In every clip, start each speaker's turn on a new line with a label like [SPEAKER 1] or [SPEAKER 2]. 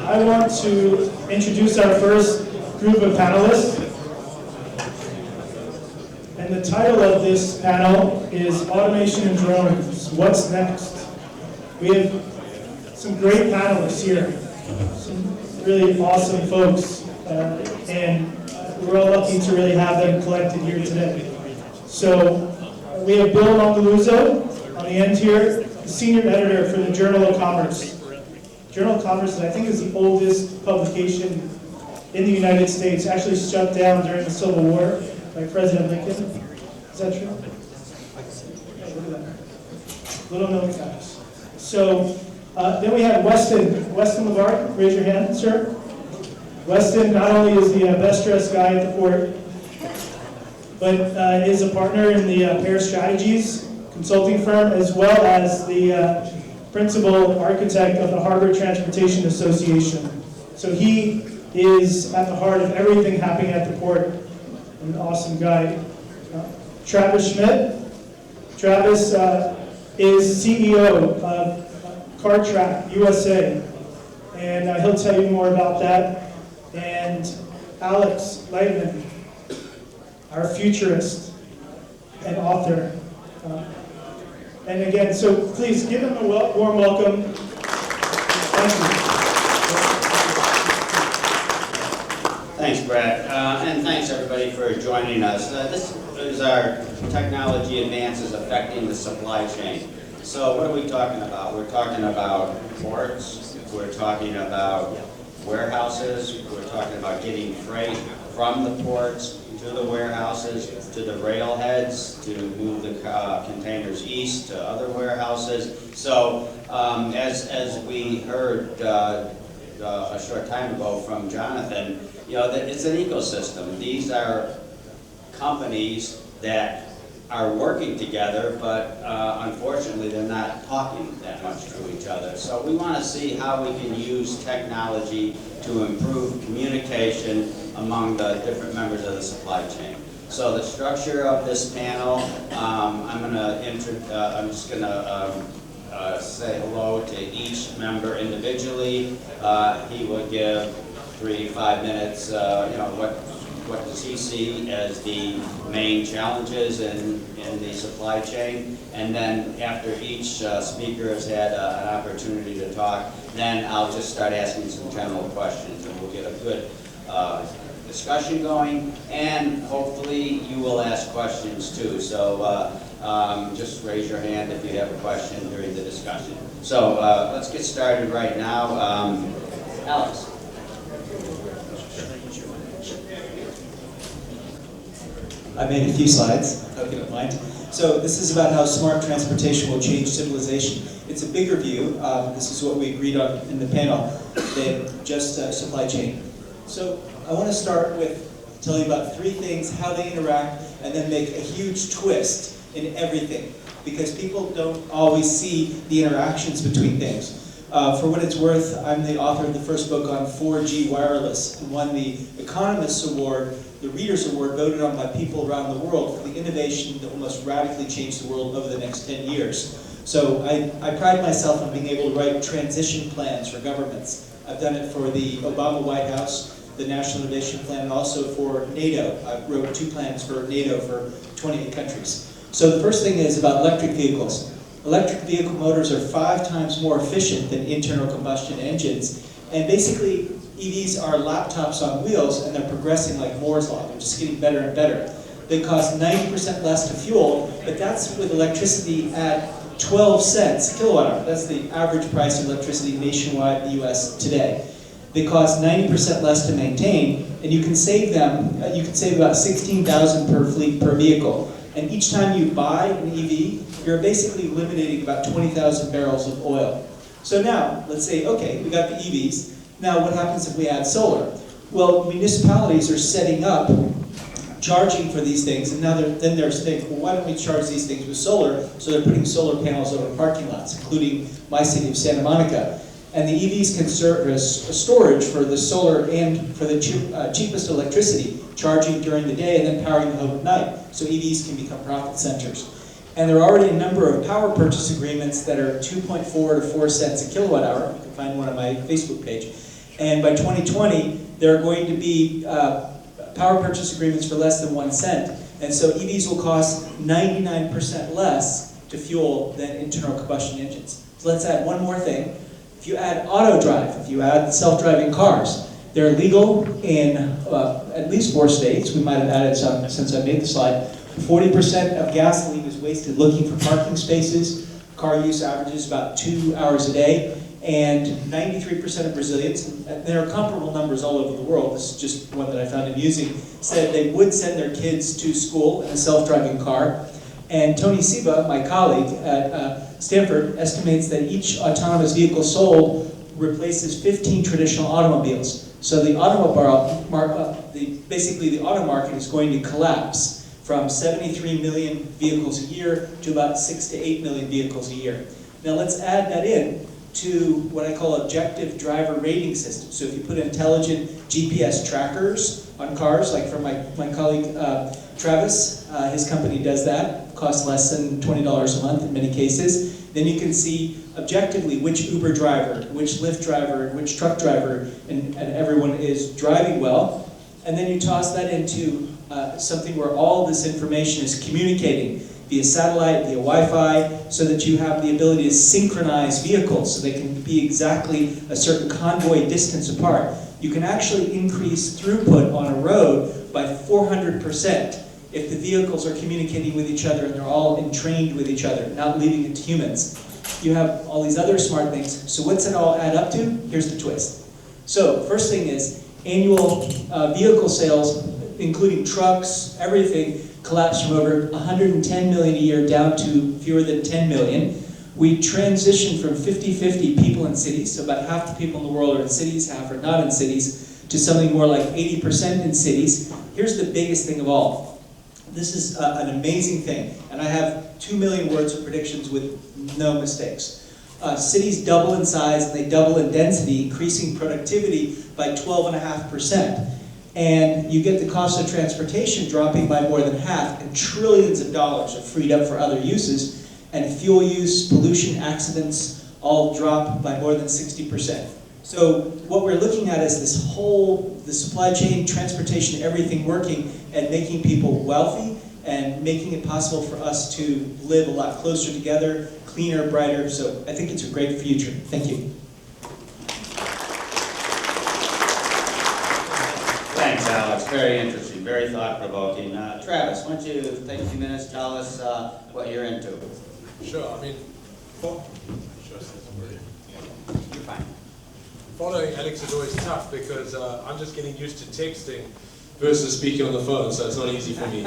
[SPEAKER 1] I want to introduce our first group of panelists. And the title of this panel is Automation and Drones, What's Next? We have some great panelists here, some really awesome folks, and we're all lucky to really have them collected here today. So we have Bill Longaluzzo on the end here, the senior editor for the Journal of Commerce. Journal of Commerce, I think, is the oldest publication in the United States, actually shut down during the Civil War by President Lincoln. Is that true? Yeah, look at that. Little known facts. So then we have Weston LeVar. Raise your hand, sir. Weston not only is the best dressed guy at the port, but is a partner in the Pair Strategies consulting firm, as well as the principal architect of the Harbor Transportation Association. So he is at the heart of everything happening at the port. An awesome guy. Travis Schmidt. Travis is CEO of CarTrack USA, and he'll tell you more about that. And Alex Lightman, our futurist and author. And again, so please give him a warm welcome. Thank you.
[SPEAKER 2] Thanks, Brad, and thanks everybody for joining us. This is our technology advances affecting the supply chain. So what are we talking about? We're talking about ports, we're talking about warehouses, we're talking about getting freight from the ports to the warehouses, to the railheads, to move the containers east to other warehouses. So as we heard a short time ago from Jonathan, that it's an ecosystem. These are companies that are working together, but unfortunately they're not talking that much to each other. So we want to see how we can use technology to improve communication among the different members of the supply chain. So the structure of this panel, I'm just going to say hello to each member individually. He will give 3 to 5 minutes. What does he see as the main challenges in the supply chain? And then after each speaker has had an opportunity to talk, then I'll just start asking some general questions, and we'll get a good discussion going, and hopefully you will ask questions too. So just raise your hand if you have a question during the discussion. So let's get started right now. Alex.
[SPEAKER 3] I made a few slides, I hope you don't mind. So this is about how smart transportation will change civilization. It's a bigger view. This is what we agreed on in the panel, than just supply chain. So I want to start with telling you about 3 things, how they interact, and then make a huge twist in everything, because people don't always see the interactions between things. For what it's worth, I'm the author of the first book on 4G wireless, and won the Economist Award, the Reader's Award, voted on by people around the world for the innovation that will most radically change the world over the next 10 years. So I pride myself on being able to write transition plans for governments. I've done it for the Obama White House, the National Innovation Plan, and also for NATO. I wrote 2 plans for NATO for 28 countries. So the first thing is about electric vehicles. Electric vehicle motors are 5 times more efficient than internal combustion engines, and basically EVs are laptops on wheels, and they're progressing like Moore's Law. They're just getting better and better. They cost 90% less to fuel, but that's with electricity at 12 cents a kilowatt hour. That's the average price of electricity nationwide in the US today. They cost 90% less to maintain, and you can save them, you can save about $16,000 per fleet per vehicle. And each time you buy an EV, you're basically eliminating about 20,000 barrels of oil. So now, let's say, okay, we got the EVs. Now what happens if we add solar? Well, municipalities are setting up charging for these things, and now they're saying, well, why don't we charge these things with solar? So they're putting solar panels over parking lots, including my city of Santa Monica. And the EVs can serve as storage for the solar and for the cheapest electricity, charging during the day and then powering the home at night. So EVs can become profit centers. And there are already a number of power purchase agreements that are 2.4 to 4 cents a kilowatt hour. You can find one on my Facebook page. And by 2020, there are going to be power purchase agreements for less than 1 cent. And so EVs will cost 99% less to fuel than internal combustion engines. So let's add one more thing. If you add auto drive, if you add self-driving cars, they're legal in at least 4 states. We might have added some since I made the slide. 40% of gasoline is wasted looking for parking spaces. Car use averages about 2 hours a day. And 93% of Brazilians, and there are comparable numbers all over the world, this is just one that I found amusing, said they would send their kids to school in a self-driving car. And Tony Siba, my colleague at Stanford, estimates that each autonomous vehicle sold replaces 15 traditional automobiles. So the basically the auto market is going to collapse from 73 million vehicles a year to about 6 to 8 million vehicles a year. Now let's add that in to what I call objective driver rating systems. So if you put intelligent GPS trackers on cars, like from my colleague Travis, his company does that, costs less than $20 a month in many cases, then you can see objectively which Uber driver, which Lyft driver, and which truck driver, and everyone is driving well. And then you toss that into something where all this information is communicating via satellite, via Wi-Fi, so that you have the ability to synchronize vehicles so they can be exactly a certain convoy distance apart. You can actually increase throughput on a road by 400% if the vehicles are communicating with each other and they're all entrained with each other, not leaving it to humans. You have all these other smart things. So what's it all add up to? Here's the twist. So first thing is annual vehicle sales, including trucks, everything, collapsed from over 110 million a year down to fewer than 10 million. We transitioned from 50-50 people in cities, so about half the people in the world are in cities, half are not in cities, to something more like 80% in cities. Here's the biggest thing of all. This is an amazing thing, and I have 2 million words of predictions with no mistakes. Cities double in size and they double in density, increasing productivity by 12.5%. And you get the cost of transportation dropping by more than half, and trillions of dollars are freed up for other uses, and fuel use, pollution, accidents all drop by more than 60%. So what we're looking at is this whole, the supply chain, transportation, everything working, and making people wealthy, and making it possible for us to live a lot closer together, cleaner, brighter. So I think it's a great future. Thank you.
[SPEAKER 2] Thanks, Alex. Very interesting, very thought-provoking. Travis, why don't you take a few minutes, tell us what you're into.
[SPEAKER 4] Sure, I mean,
[SPEAKER 2] You're fine.
[SPEAKER 4] following Alex is always tough because I'm just getting used to texting versus speaking on the phone, so it's not easy for me.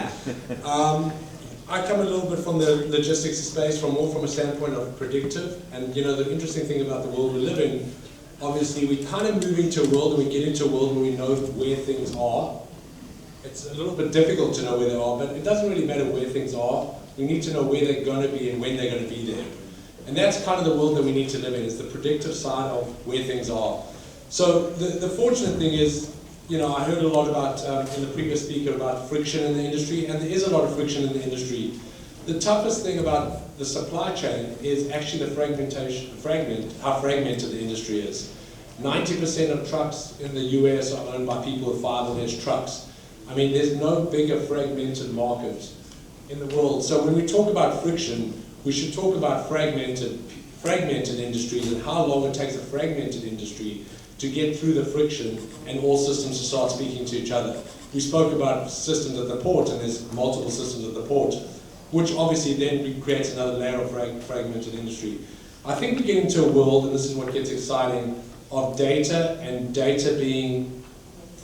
[SPEAKER 4] I come a little bit from the logistics space, more from a standpoint of predictive, and you know, the interesting thing about the world we live in, obviously we kind of move into a world and we get into a world where we know where things are. It's a little bit difficult to know where they are, but it doesn't really matter where things are. We need to know where they're going to be and when they're going to be there. And that's kind of the world that we need to live in, is the predictive side of where things are. So the fortunate thing is, you know, I heard a lot about, in the previous speaker, about friction in the industry, and there is a lot of friction in the industry. The toughest thing about the supply chain is actually the how fragmented the industry is. 90% of trucks in the US are owned by people with 5 or less trucks. I mean, there's no bigger fragmented market in the world. So when we talk about friction, we should talk about fragmented industries and how long it takes a fragmented industry to get through the friction and all systems to start speaking to each other. We spoke about systems at the port, and there's multiple systems at the port, which obviously then creates another layer of fragmented industry. I think we get into a world, and this is what gets exciting, of data and data being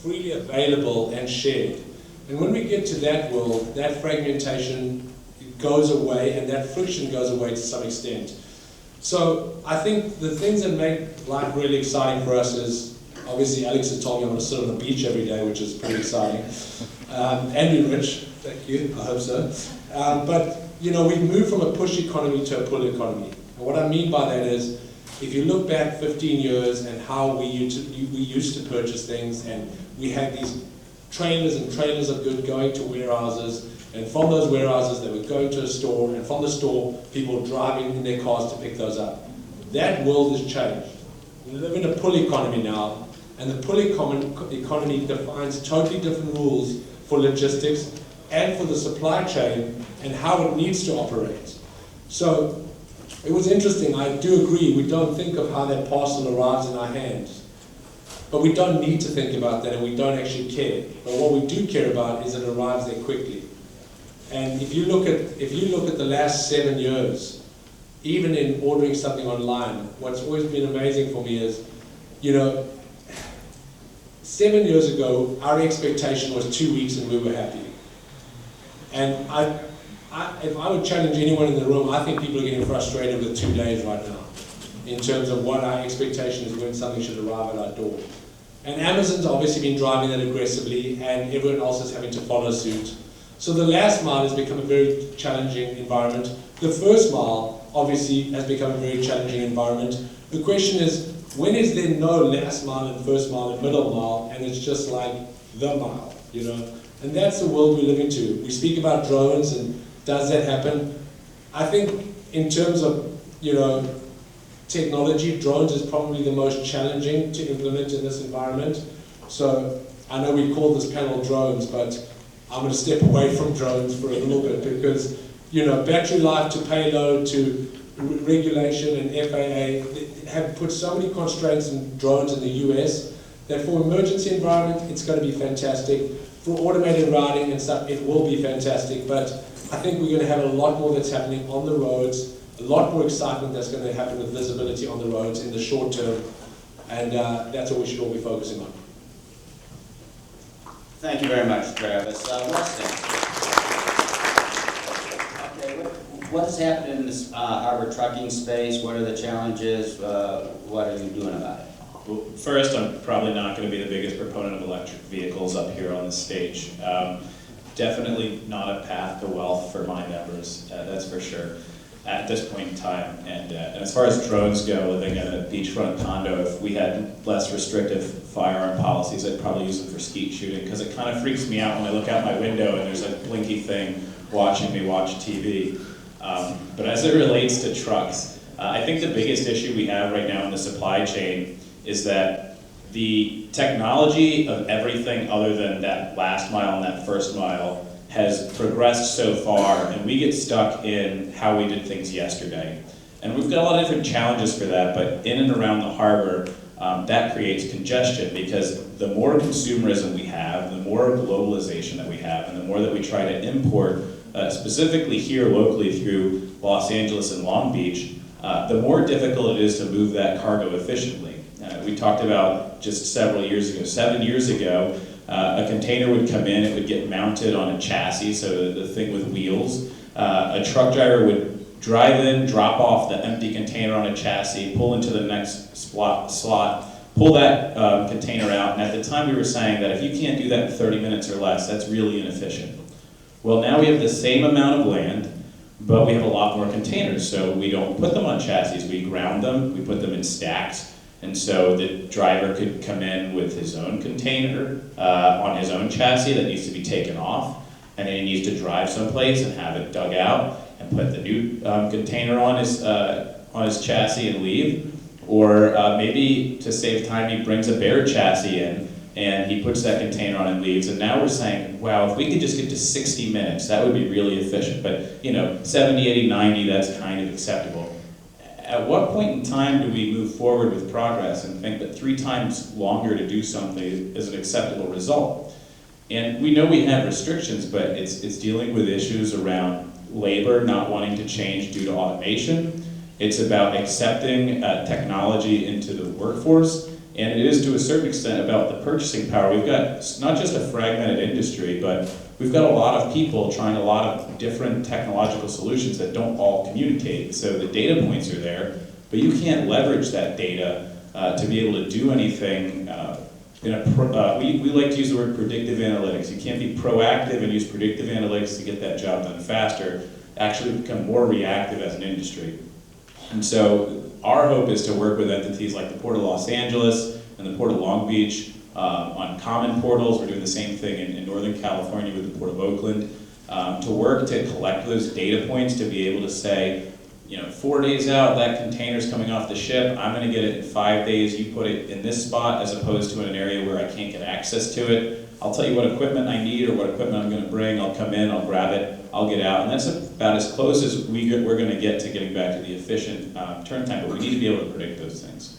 [SPEAKER 4] freely available and shared. And when we get to that world, that fragmentation goes away and that friction goes away to some extent. So I think the things that make life really exciting for us is, obviously Alex has told me I'm going to sit on the beach every day, which is pretty exciting. And be rich, thank you, I hope so. But you know, we've moved from a push economy to a pull economy. And what I mean by that is, if you look back 15 years and how we used to purchase things, and we had these trailers and trailers of goods going to warehouses, and from those warehouses they were going to a store, and from the store people were driving in their cars to pick those up. That world has changed. We live in a pull economy now, And the pull economy defines totally different rules for logistics and for the supply chain and how it needs to operate. So it was interesting. I do agree, we don't think of how that parcel arrives in our hands. But we don't need to think about that, and we don't actually care. But what we do care about is it arrives there quickly. And if you look at the last 7 years, even in ordering something online, what's always been amazing for me is, 7 years ago, our expectation was 2 weeks and we were happy. And if I would challenge anyone in the room, I think people are getting frustrated with 2 days right now, in terms of what our expectation is when something should arrive at our door. And Amazon's obviously been driving that aggressively, and everyone else is having to follow suit. So the last mile has become a very challenging environment. The first mile, obviously, has become a very challenging environment. The question is, when is there no last mile and first mile and middle mile, and it's just like the mile, And that's the world we live into. We speak about drones, and does that happen? I think in terms of, technology, drones is probably the most challenging to implement in this environment. So I know we call this panel drones, but I'm going to step away from drones for a little bit because, battery life to payload to regulation and FAA have put so many constraints on drones in the US that for emergency environment, it's going to be fantastic. For automated routing and stuff, it will be fantastic, but I think we're going to have a lot more that's happening on the roads, a lot more excitement that's going to happen with visibility on the roads in the short term, and that's what we should all be focusing on.
[SPEAKER 2] Thank you very much, Travis. Weston. Okay, what has happened in this harbor trucking space? What are the challenges? What are you doing about it?
[SPEAKER 5] Well, first, I'm probably not going to be the biggest proponent of electric vehicles up here on the stage. Definitely not a path to wealth for my members, that's for sure, at this point in time. And as far as drones go, living in a beachfront condo, if we had less restrictive firearm policies, I'd probably use them for skeet shooting, because it kind of freaks me out when I look out my window and there's a blinky thing watching me watch TV. But as it relates to trucks, I think the biggest issue we have right now in the supply chain is that the technology of everything other than that last mile and that first mile has progressed so far, and we get stuck in how we did things yesterday. And we've got a lot of different challenges for that, but in and around the harbor, that creates congestion, because the more consumerism we have, the more globalization that we have, and the more that we try to import, specifically here locally through Los Angeles and Long Beach, the more difficult it is to move that cargo efficiently. We talked about just several years ago, 7 years ago, a container would come in, it would get mounted on a chassis, so the thing with wheels. A truck driver would drive in, drop off the empty container on a chassis, pull into the next slot, pull that container out, and at the time we were saying that if you can't do that in 30 minutes or less, that's really inefficient. Well, now we have the same amount of land, but we have a lot more containers, so we don't put them on chassis, we ground them, we put them in stacks. And so the driver could come in with his own container on his own chassis that needs to be taken off, and then he needs to drive someplace and have it dug out and put the new container on his chassis and leave. Or maybe to save time, he brings a bare chassis in and he puts that container on and leaves. And now we're saying, wow, if we could just get to 60 minutes, that would be really efficient. But 70, 80, 90, that's kind of acceptable. At what point in time do we move forward with progress and think that 3 times longer to do something is an acceptable result? And we know we have restrictions, but it's dealing with issues around labor not wanting to change due to automation. It's about accepting technology into the workforce, and it is to a certain extent about the purchasing power. We've got not just a fragmented industry, but we've got a lot of people trying a lot of different technological solutions that don't all communicate. So the data points are there, but you can't leverage that data to be able to do anything. We like to use the word predictive analytics. You can't be proactive and use predictive analytics to get that job done faster. Actually become more reactive as an industry. And so our hope is to work with entities like the Port of Los Angeles and the Port of Long Beach on common portals. We're doing the same thing in Northern California with the Port of Oakland, to work to collect those data points to be able to say, 4 days out, that container's coming off the ship, I'm gonna get it in 5 days, you put it in this spot as opposed to in an area where I can't get access to it. I'll tell you what equipment I need or what equipment I'm gonna bring, I'll come in, I'll grab it, I'll get out. And that's about as close as we're gonna get to getting back to the efficient turn time, but we need to be able to predict those things.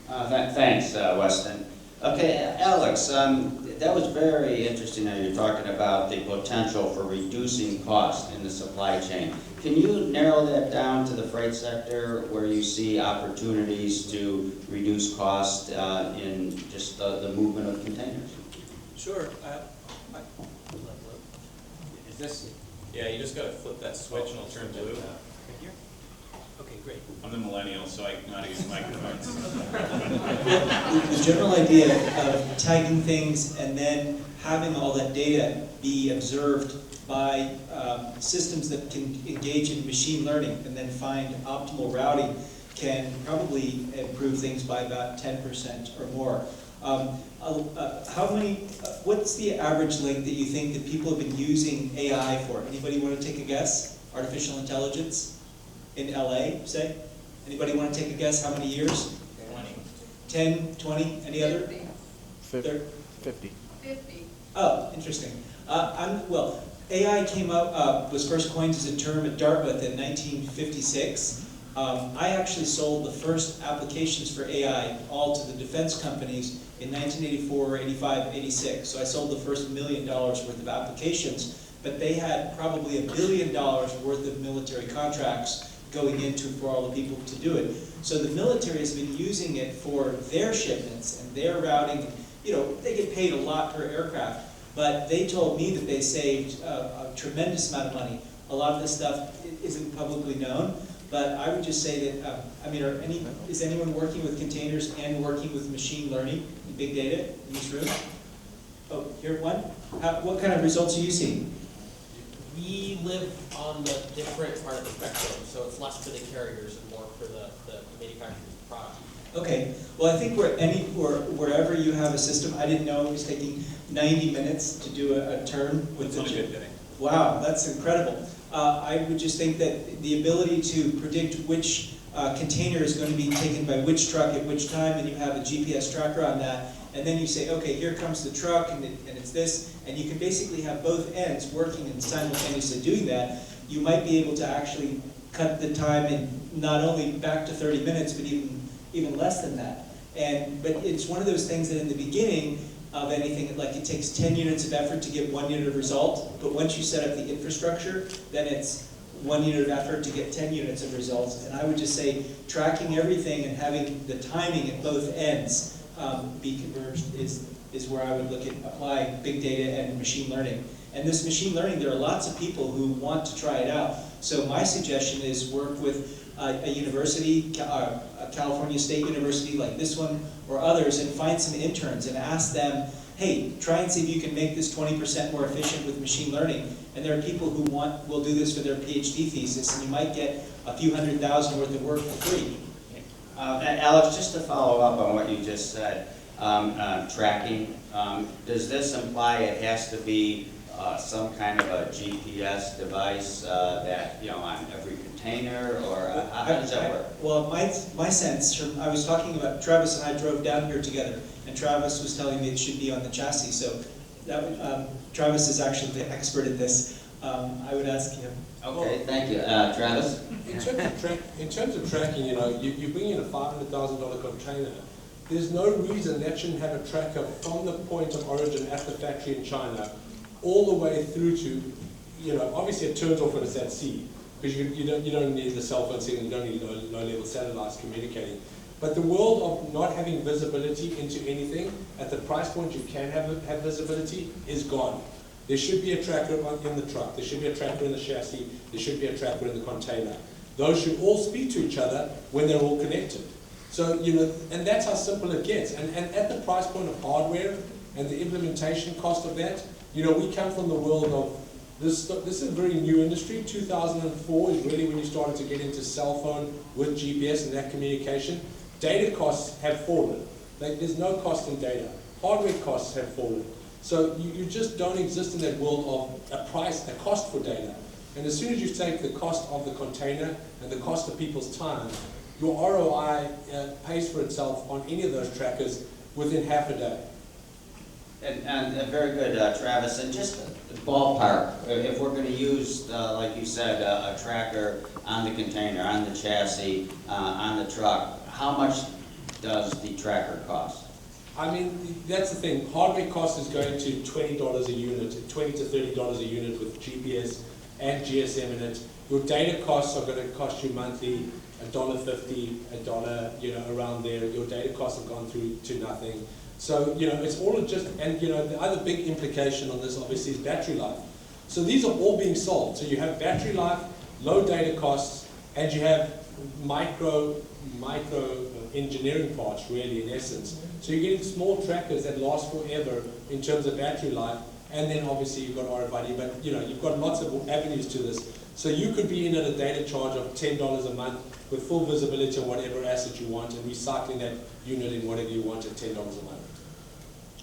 [SPEAKER 2] Thanks, Weston. Okay, Alex, that was very interesting that you're talking about the potential for reducing cost in the supply chain. Can you narrow that down to the freight sector where you see opportunities to reduce cost in just the movement of containers?
[SPEAKER 6] Sure. Is this? Yeah, you just gotta flip that switch and it'll turn blue. Right here? Okay, great.
[SPEAKER 5] I'm the millennial, so I know how to use microphones.
[SPEAKER 3] The general idea of tagging things and then having all that data be observed by systems that can engage in machine learning and then find optimal routing can probably improve things by about 10% or more. What's the average length that you think that people have been using AI for? Anybody want to take a guess? Artificial intelligence in LA, say? Anybody want to take a guess how many years?
[SPEAKER 6] 20.
[SPEAKER 3] 10, 20, any other?
[SPEAKER 7] 50.
[SPEAKER 8] 50.
[SPEAKER 3] Oh, interesting. Well, AI came up, was first coined as a term at Dartmouth in 1956. I actually sold the first applications for AI all to the defense companies in 1984, 85, 86. So I sold the first $1 million worth of applications, but they had probably $1 billion worth of military contracts going into for all the people to do it. So the military has been using it for their shipments and their routing. They get paid a lot per aircraft, but they told me that they saved a tremendous amount of money. A lot of this stuff isn't publicly known, but I would just say that, is anyone working with containers and working with machine learning and big data in this room? Oh, here one? What kind of results are you seeing?
[SPEAKER 9] We live on the different part of the spectrum, so it's less for the carriers and more for the manufacturers of the product.
[SPEAKER 3] Okay, well I think wherever you have a system, I didn't know it was taking 90 minutes to do a turn with the chip. Wow, that's incredible. I would just think that the ability to predict which container is going to be taken by which truck at which time, and you have a GPS tracker on that, and then you say, okay, here comes the truck, and it's this, and you can basically have both ends working and simultaneously doing that. You might be able to actually cut the time in not only back to 30 minutes, but even less than that. But it's one of those things that in the beginning of anything, like it takes 10 units of effort to get 1 unit of result, but once you set up the infrastructure, then it's 1 unit of effort to get 10 units of results. And I would just say tracking everything and having the timing at both ends be converged is where I would look at applying big data and machine learning. And this machine learning, there are lots of people who want to try it out. So my suggestion is work with a university, a California State University like this one, or others, and find some interns and ask them, hey, try and see if you can make this 20% more efficient with machine learning. And there are people who will do this for their PhD thesis, and you might get a few $100,000 worth of work for free.
[SPEAKER 2] Alex, just to follow up on what you just said, tracking, does this imply it has to be some kind of a GPS device that, on every container, or how does that work?
[SPEAKER 3] Well, my sense, I was talking about, Travis and I drove down here together, and Travis was telling me it should be on the chassis, so Travis is actually the expert at this. I would ask him.
[SPEAKER 2] Okay, thank you. Travis?
[SPEAKER 4] In terms of tracking, you bring in a $500,000 container. There's no reason that shouldn't have a tracker from the point of origin at the factory in China all the way through to, obviously it turns off when it's at sea, because you don't need the cell phone signal, you don't need low-level satellites communicating. But the world of not having visibility into anything, at the price point you can have visibility, is gone. There should be a tracker in the truck, there should be a tracker in the chassis, there should be a tracker in the container. Those should all speak to each other when they're all connected. So, and that's how simple it gets. And at the price point of hardware and the implementation cost of that, we come from the world of, this is a very new industry. 2004 is really when you started to get into cell phone with GPS and that communication. Data costs have fallen. There's no cost in data. Hardware costs have fallen. So you just don't exist in that world of a cost for data. And as soon as you take the cost of the container and the cost of people's time, your ROI pays for itself on any of those trackers within half a day.
[SPEAKER 2] And very good, Travis. And just ballpark, if we're going to use, like you said, a tracker on the container, on the chassis, on the truck, how much does the tracker cost?
[SPEAKER 4] I mean, that's the thing. Hardware cost is going to $20 a unit, $20 to $30 a unit with GPS and GSM in it. Your data costs are going to cost you monthly $1.50, $1, around there. Your data costs have gone through to nothing. So, it's all just, and the other big implication on this obviously is battery life. So these are all being solved. So you have battery life, low data costs, and you have micro engineering parts, really, in essence. So you're getting small trackers that last forever in terms of battery life, and then obviously you've got RFID, but you've got lots of avenues to this. So you could be in at a data charge of $10 a month with full visibility on whatever asset you want and recycling that unit in whatever you want at $10 a month.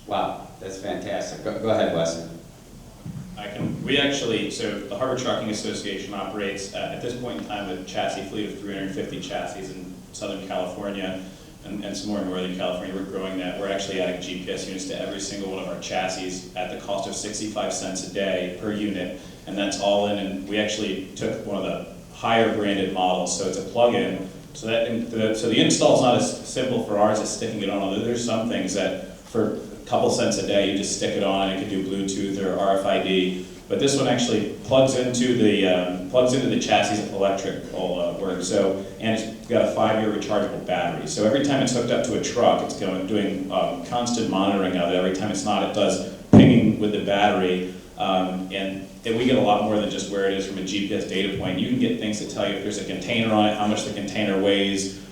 [SPEAKER 2] Wow, that's fantastic. Go ahead, Weston.
[SPEAKER 5] So the Harbor Trucking Association operates at this point in time a chassis fleet of 350 chassis in Southern California and some more in Northern California. We're growing that. We're actually adding GPS units to every single one of our chassis at the cost of 65 cents a day per unit, and that's all in. And we actually took one of the higher branded models, so it's a plug-in. So the install is not as simple for ours as sticking it on. Although there's some things that for a couple cents a day you just stick it on and it can do Bluetooth or RFID. But this one actually plugs into the chassis electrical work. So, and it's got a 5-year rechargeable battery. So every time it's hooked up to a truck, it's doing constant monitoring of it. Every time it's not, it does pinging with the battery. And we get a lot more than just where it is from a GPS data point. You can get things that tell you if there's a container on it, how much the container weighs.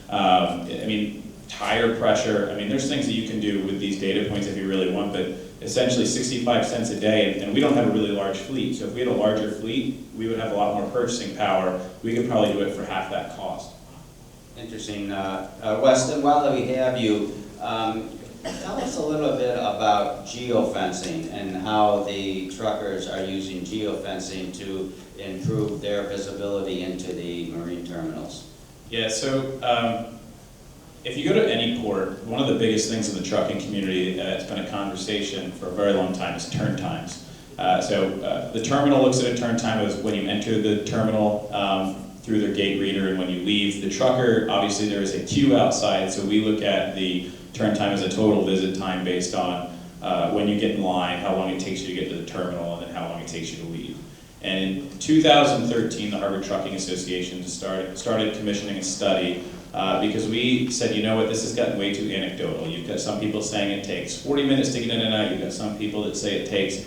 [SPEAKER 5] Tire pressure. There's things that you can do with these data points if you really want, but essentially 65 cents a day, and we don't have a really large fleet. So if we had a larger fleet, we would have a lot more purchasing power. We could probably do it for half that cost.
[SPEAKER 2] Interesting. Weston, while we have you, tell us a little bit about geofencing and how the truckers are using geofencing to improve their visibility into the marine terminals.
[SPEAKER 5] Yeah, so if you go to any port, one of the biggest things in the trucking community that's been a conversation for a very long time is turn times. The terminal looks at a turn time as when you enter the terminal through their gate reader and when you leave. The trucker, obviously there is a queue outside, so we look at the turn time as a total visit time based on when you get in line, how long it takes you to get to the terminal, and then how long it takes you to leave. And in 2013, the Harbor Trucking Association started commissioning a study because we said, you know what, this has gotten way too anecdotal. You've got some people saying it takes 40 minutes to get in and out. You've got some people that say it takes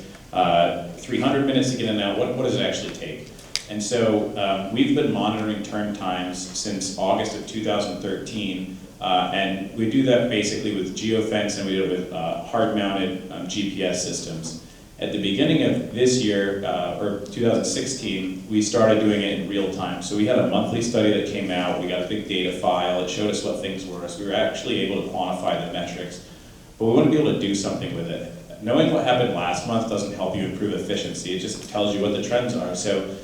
[SPEAKER 5] 300 minutes to get in and out. What does it actually take? And so we've been monitoring turn times since August of 2013, and we do that basically with geofence and we do it with hard-mounted GPS systems. At the beginning of this year, or 2016, we started doing it in real time. So we had a monthly study that came out, we got a big data file, it showed us what things were, so we were actually able to quantify the metrics. But we want to be able to do something with it. Knowing what happened last month doesn't help you improve efficiency, it just tells you what the trends are. So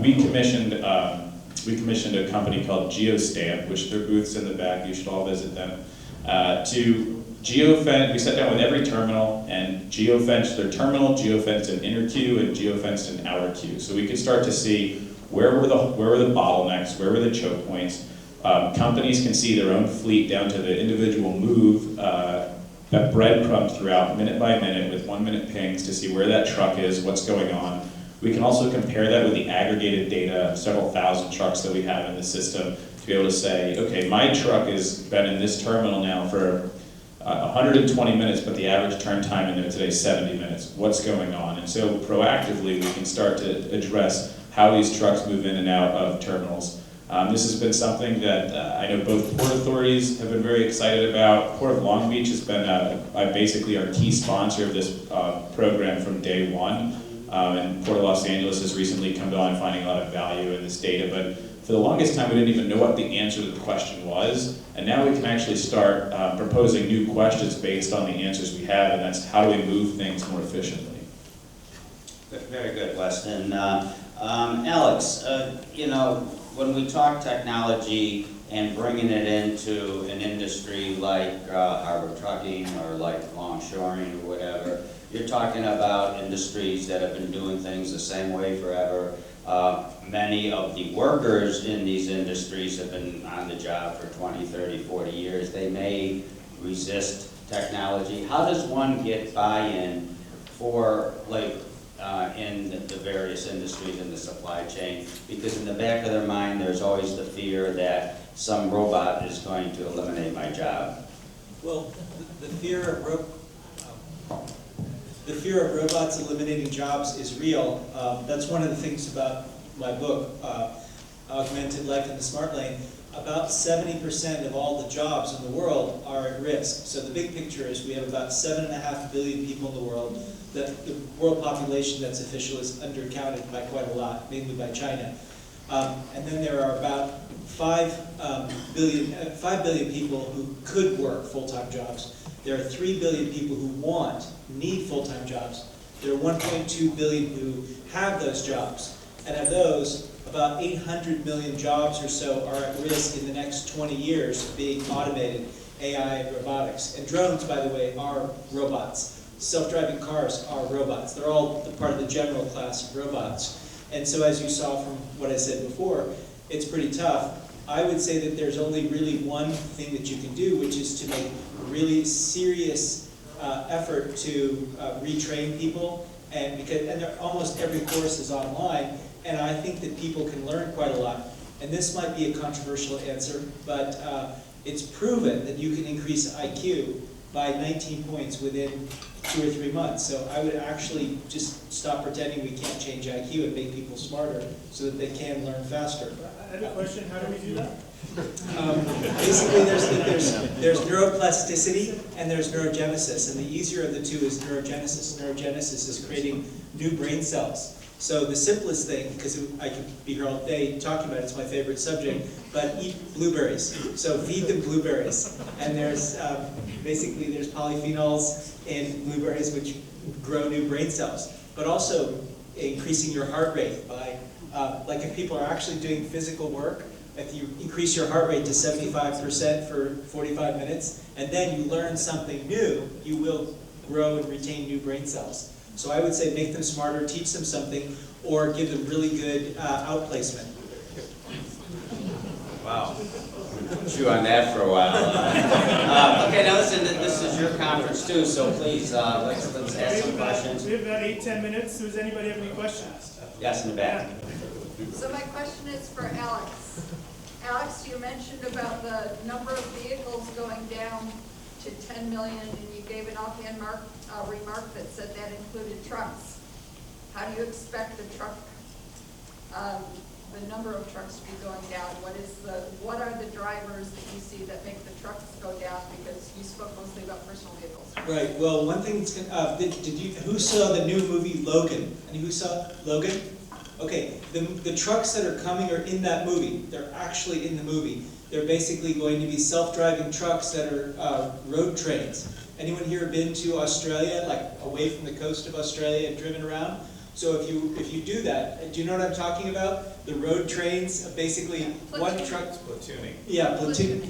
[SPEAKER 5] we commissioned a company called GeoStamp, which their booth's in the back, you should all visit them, to geofence. We sat down with every terminal and geofenced their terminal, geofenced an inner queue, and geofenced an outer queue. So we could start to see where were the bottlenecks, where were the choke points. Companies can see their own fleet down to the individual move, breadcrumbed throughout minute by minute with 1-minute pings to see where that truck is, what's going on. We can also compare that with the aggregated data of several thousand trucks that we have in the system to be able to say, okay, my truck has been in this terminal now for 120 minutes, but the average turn time in there today is 70 minutes. What's going on? And so proactively, we can start to address how these trucks move in and out of terminals. This has been something that I know both port authorities have been very excited about. Port of Long Beach has been basically our key sponsor of this program from day one. And Port of Los Angeles has recently come on finding a lot of value in this data, but for the longest time we didn't even know what the answer to the question was, and now we can actually start proposing new questions based on the answers we have, and that's how do we move things more efficiently.
[SPEAKER 2] Very good, Weston. Alex, you know, when we talk technology and bringing it into an industry like harbor trucking or like longshoring or whatever, you're talking about industries that have been doing things the same way forever. Many of the workers in these industries have been on the job for 20, 30, 40 years. They may resist technology. How does one get buy-in for, like, in the various industries in the supply chain? Because in the back of their mind, there's always the fear that some robot is going to eliminate my job.
[SPEAKER 3] Well, the fear of robots eliminating jobs is real. That's one of the things about my book, Augmented Life in the Smart Lane. About 70% of all the jobs in the world are at risk. So the big picture is we have about 7.5 billion people in the world. The world population that's official is undercounted by quite a lot, mainly by China. And then there are about 5 billion people who could work full-time jobs. There are 3 billion people who need full-time jobs. There are 1.2 billion who have those jobs. And of those, about 800 million jobs or so are at risk in the next 20 years of being automated, AI and robotics. And drones, by the way, are robots. Self-driving cars are robots. They're all part of the general class of robots. And so as you saw from what I said before, it's pretty tough. I would say that there's only really one thing that you can do, which is to make really serious effort to retrain people. And almost every course is online. And I think that people can learn quite a lot. And this might be a controversial answer, but it's proven that you can increase IQ by 19 points within 2 or 3 months. So I would actually just stop pretending we can't change IQ and make people smarter so that they can learn faster.
[SPEAKER 1] I have a question, how do we do that?
[SPEAKER 3] Basically, there's neuroplasticity and there's neurogenesis. And the easier of the two is neurogenesis. Neurogenesis is creating new brain cells. So the simplest thing, because I could be here all day talking about it, it's my favorite subject, but eat blueberries. So feed them blueberries. And there's basically there's polyphenols in blueberries which grow new brain cells. But also increasing your heart rate by, like if people are actually doing physical work, if you increase your heart rate to 75% for 45 minutes, and then you learn something new, you will grow and retain new brain cells. So I would say make them smarter, teach them something, or give them really good outplacement.
[SPEAKER 2] Wow. Chew on that for a while. Okay, now listen, this is your conference too, so please, let's ask some questions.
[SPEAKER 1] We have about 8-10 minutes. Does anybody have any questions?
[SPEAKER 2] Yes, in the back.
[SPEAKER 7] So my question is for Alex. Alex, you mentioned about the number of vehicles going down to 10 million, and you gave an offhand remark that said that included trucks. How do you expect the number of trucks to be going down? What are the drivers that you see that make the trucks go down? Because you spoke mostly about personal vehicles.
[SPEAKER 3] Right. Well, one thing that's who saw the new movie Logan? And who saw Logan? Okay. The trucks that are coming are in that movie. They're actually in the movie. They're basically going to be self-driving trucks that are road trains. Anyone here been to Australia, like away from the coast of Australia and driven around? So if you do that, do you know what I'm talking about? The road trains, basically one truck.
[SPEAKER 6] Platooning.
[SPEAKER 3] Yeah, platooning.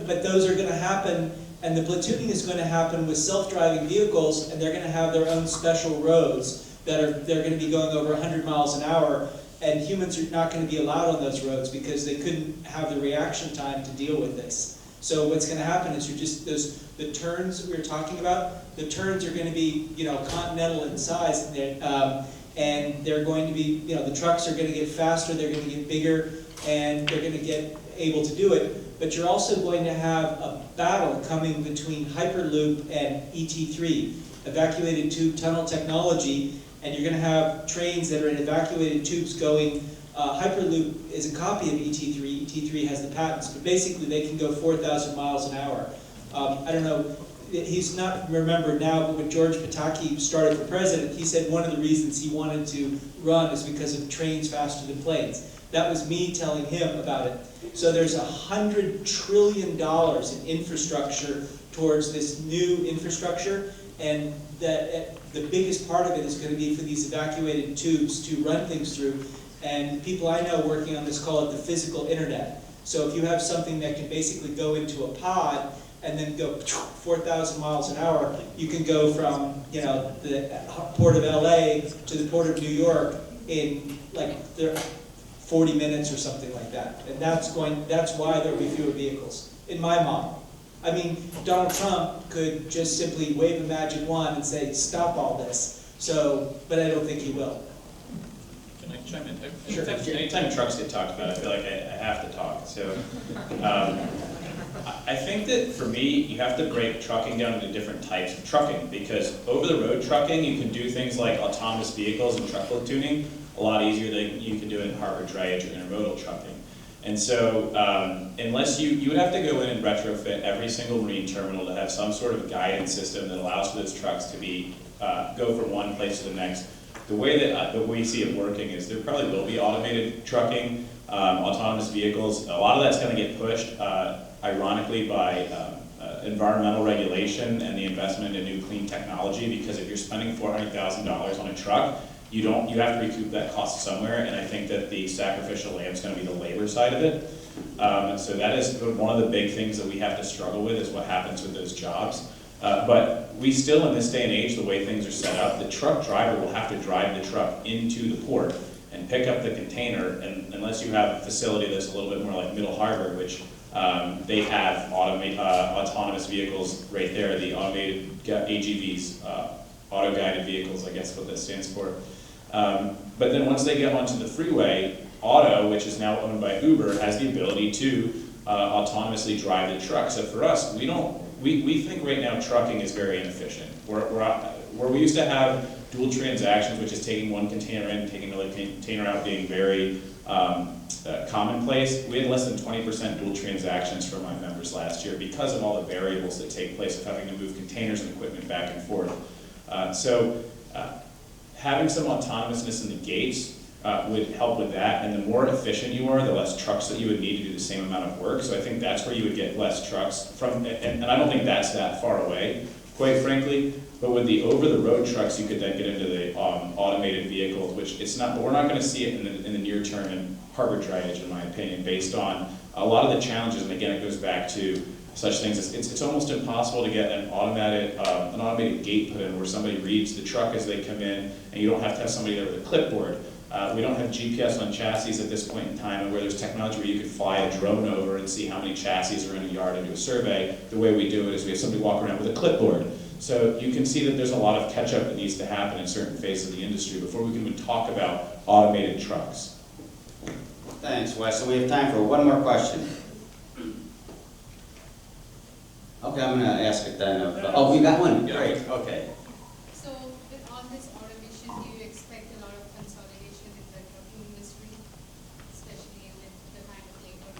[SPEAKER 3] But those are going to happen, and the platooning is going to happen with self-driving vehicles, and they're going to have their own special roads they're going to be going over 100 miles an hour. And humans are not going to be allowed on those roads because they couldn't have the reaction time to deal with this. So what's going to happen is the turns that we were talking about, the turns are going to be, continental in size, and they're going to be, the trucks are going to get faster, they're going to get bigger, and they're going to get able to do it. But you're also going to have a battle coming between Hyperloop and ET3, evacuated tube tunnel technology. And you're going to have trains that are in evacuated tubes going, Hyperloop is a copy of ET3, ET3 has the patents, but basically they can go 4,000 miles an hour. I don't know, he's not remembered now, but when George Pataki started for president, he said one of the reasons he wanted to run is because of trains faster than planes. That was me telling him about it. So there's $100 trillion in infrastructure towards this new infrastructure. And that the biggest part of it is going to be for these evacuated tubes to run things through. And people I know working on this call it the physical internet. So if you have something that can basically go into a pod and then go 4,000 miles an hour, you can go from, you know, the port of LA to the port of New York in like 40 minutes or something like that. And that's why there will be fewer vehicles, in my model. I mean, Donald Trump could just simply wave a magic wand and say, stop all this. So, but I don't think he will.
[SPEAKER 5] Can I chime in?
[SPEAKER 3] Sure.
[SPEAKER 5] Anytime trucks get talked about, I feel like I have to talk. So, I think that for me, you have to break trucking down into different types of trucking, because over-the-road trucking, you can do things like autonomous vehicles and truckload tuning a lot easier than you can do it in harbor drayage or intermodal trucking. And so, unless you would have to go in and retrofit every single marine terminal to have some sort of guidance system that allows for those trucks to be go from one place to the next. The way that we see it working is there probably will be automated trucking, autonomous vehicles. A lot of that's going to get pushed, ironically, by environmental regulation and the investment in new clean technology. Because if you're spending $400,000 on a truck, you have to recoup that cost somewhere. And I think that the sacrificial lamb is going to be the labor side of it. So that is one of the big things that we have to struggle with, is what happens with those jobs. But we still, in this day and age, the way things are set up, the truck driver will have to drive the truck into the port and pick up the container, and unless you have a facility that's a little bit more like Middle Harbor, which they have autonomous vehicles right there, the automated AGVs, auto-guided vehicles, I guess what that stands for. But then once they get onto the freeway, Auto, which is now owned by Uber, has the ability to autonomously drive the truck. So for us, we think right now trucking is very inefficient. Where we used to have dual transactions, which is taking one container in and taking another container out, being very commonplace, we had less than 20% dual transactions for my members last year because of all the variables that take place of having to move containers and equipment back and forth. So having some autonomousness in the gates would help with that, and the more efficient you are, the less trucks that you would need to do the same amount of work. So I think that's where you would get less trucks from, and I don't think that's that far away, quite frankly. But with the over-the-road trucks, you could then get into the automated vehicles, which it's not. But we're not going to see it in the near term in harbor drayage, in my opinion, based on a lot of the challenges. And again, it goes back to such things as it's almost impossible to get an automated gate put in where somebody reads the truck as they come in, and you don't have to have somebody there with a clipboard. We don't have GPS on chassis at this point in time, and where there's technology where you could fly a drone over and see how many chassis are in a yard and do a survey. The way we do it is we have somebody walk around with a clipboard. So you can see that there's a lot of catch-up that needs to happen in certain phases of the industry before we can even talk about automated trucks.
[SPEAKER 2] Thanks, Wes. So we have time for one more question. Okay, I'm going to ask it then. Oh, we got one? Great, okay.
[SPEAKER 8] So on this automation, do you expect a lot of consolidation in the trucking industry, especially with the kind of labor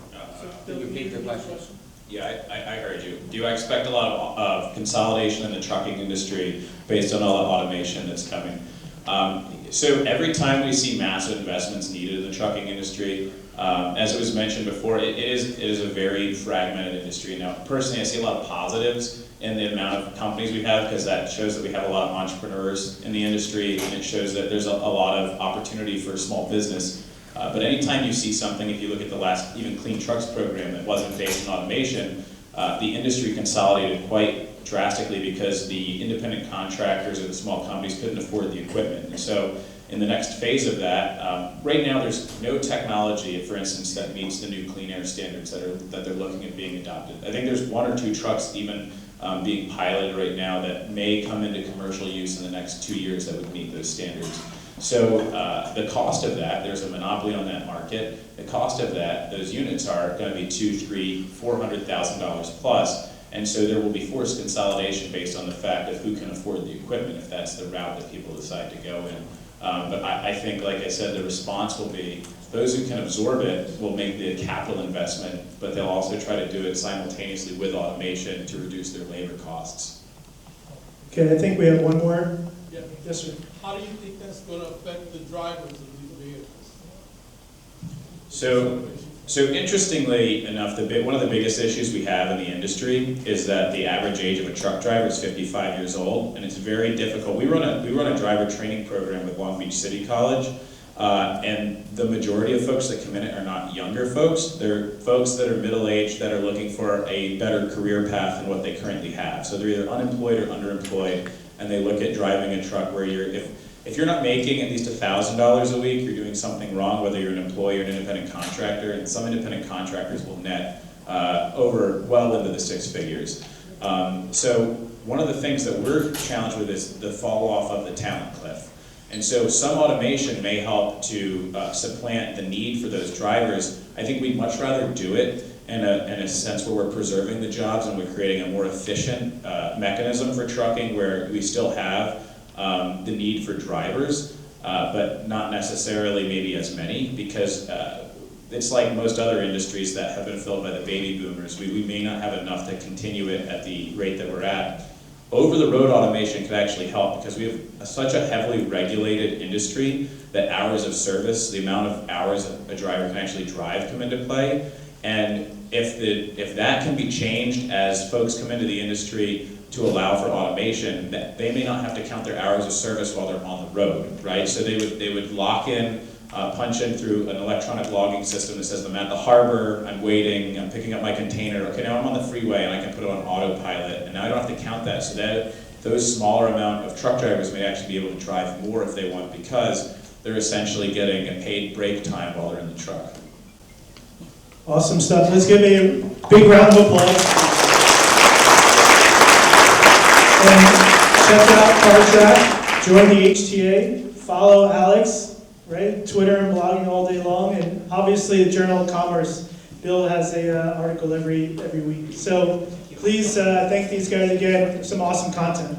[SPEAKER 8] we have?
[SPEAKER 2] Can you repeat the question?
[SPEAKER 5] Yeah, I heard you. Do I expect a lot of consolidation in the trucking industry based on all the automation that's coming? So every time we see massive investments needed in the trucking industry, as it was mentioned before, it is a very fragmented industry. Now, personally, I see a lot of positives in the amount of companies we have, because that shows that we have a lot of entrepreneurs in the industry, and it shows that there's a lot of opportunity for small business. But anytime you see something, if you look at the last even Clean Trucks program that wasn't based on automation, the industry consolidated quite drastically because the independent contractors or the small companies couldn't afford the equipment. And so in the next phase of that, right now there's no technology, for instance, that meets the new clean air standards that they're looking at being adopted. I think there's one or two trucks even being piloted right now that may come into commercial use in the next 2 years that would meet those standards. So the cost of that, there's a monopoly on that market. The cost of that, those units are going to be $200,000, $300,000, $400,000 plus, and so there will be forced consolidation based on the fact of who can afford the equipment, if that's the route that people decide to go in. But I think, like I said, the response will be those who can absorb it will make the capital investment, but they'll also try to do it simultaneously with automation to reduce their labor costs.
[SPEAKER 1] Okay, I think we have one more.
[SPEAKER 10] Yeah.
[SPEAKER 1] Yes, sir.
[SPEAKER 10] How do you think that's going to affect the drivers of these vehicles?
[SPEAKER 5] So So interestingly enough, one of the biggest issues we have in the industry is that the average age of a truck driver is 55 years old, and it's very difficult. We run a driver training program with Long Beach City College, and the majority of folks that come in are not younger folks. They're folks that are middle-aged that are looking for a better career path than what they currently have. So they're either unemployed or underemployed, and they look at driving a truck where if you're not making at least $1,000 a week, you're doing something wrong, whether you're an employee or an independent contractor, and some independent contractors will net well into the 6 figures. So one of the things that we're challenged with is the fall off of the talent cliff. And so some automation may help to supplant the need for those drivers. I think we'd much rather do it in a sense where we're preserving the jobs and we're creating a more efficient mechanism for trucking where we still have the need for drivers, but not necessarily maybe as many, because it's like most other industries that have been filled by the baby boomers. We may not have enough to continue it at the rate that we're at. Over-the-road automation could actually help because we have such a heavily regulated industry that hours of service, the amount of hours a driver can actually drive, come into play. And if that can be changed as folks come into the industry to allow for automation, that they may not have to count their hours of service while they're on the road, right? So they would lock in, punch in through an electronic logging system that says I'm at the harbor, I'm waiting, I'm picking up my container, okay, now I'm on the freeway and I can put it on autopilot, and now I don't have to count that. So that those smaller amount of truck drivers may actually be able to drive more if they want, because they're essentially getting a paid break time while they're in the truck.
[SPEAKER 1] Awesome stuff. Let's give a big round of applause. And check out CarTrack, join the HTA, follow Alex, right? Twitter and blogging all day long, and obviously the Journal of Commerce. Bill has a article every week. So please thank these guys again for some awesome content.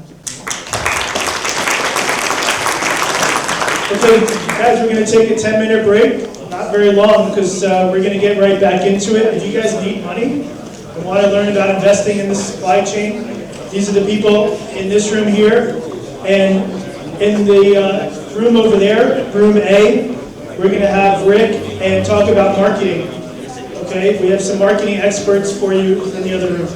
[SPEAKER 1] Okay, guys, we're going to take a 10-minute break. Not very long, because we're going to get right back into it. If you guys need money and want to learn about investing in the supply chain, these are the people in this room here. And in the room over there, room A, we're going to have Rick and talk about marketing. Okay, we have some marketing experts for you in the other room.